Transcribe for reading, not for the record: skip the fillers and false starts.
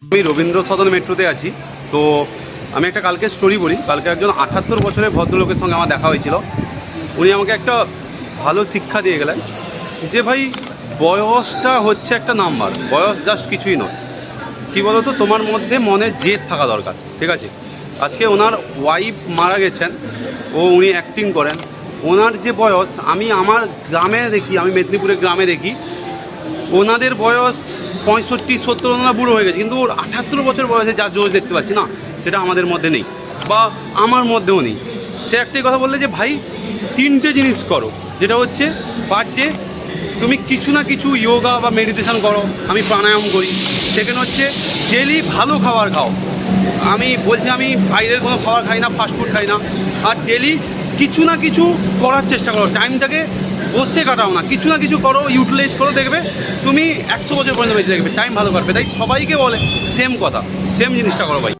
আমি রবীন্দ্র সদন মেট্রোতে আছি। তো আমি একটা কালকে স্টোরি বলি। কালকে একজন 78 বছরের ভদ্রলোকের সঙ্গে আমার দেখা হয়েছিল। উনি আমাকে একটা ভালো শিক্ষা দিয়ে গেলেন যে ভাই, বয়সটা হচ্ছে একটা নাম্বার, বয়স জাস্ট কিছুই নয়। কী বলো তো, তোমার মধ্যে মনের জেদ থাকা দরকার, ঠিক আছে? আজকে ওনার ওয়াইফ মারা গেছেন, উনি অ্যাক্টিং করেন। ওনার যে বয়স, আমি আমার গ্রামে দেখি, আমি মেদিনীপুরের গ্রামে দেখি ওনাদের বয়স 65-70, ওনারা বুড়ো হয়ে গেছে, কিন্তু ওর 78 বছর বয়সে যা জোশ দেখতে পাচ্ছি না, সেটা আমাদের মধ্যে নেই, বা আমার মধ্যেও নেই। সে একটাই কথা বললে যে ভাই, 3টে জিনিস করো, যেটা হচ্ছে পার ডে তুমি কিছু না কিছু যোগা বা মেডিটেশন করো। আমি প্রাণায়াম করি। সেকেন্ড হচ্ছে ডেলি ভালো খাবার খাও। আমি বলছি, আমি বাইরের কোনো খাবার খাই না, ফাস্টফুড খাই না। আর ডেলি কিছু না কিছু করার চেষ্টা করো, টাইমটাকে বসে কাটাও না, কিছু না কিছু করো, ইউটিলাইজ করো, দেখবে তুমি 100 বছর পর্যন্ত বেঁচে থাকবে, টাইম ভালো কাটবে। তাই সবাইকে বলে সেম কথা, সেম জিনিসটা করো ভাই।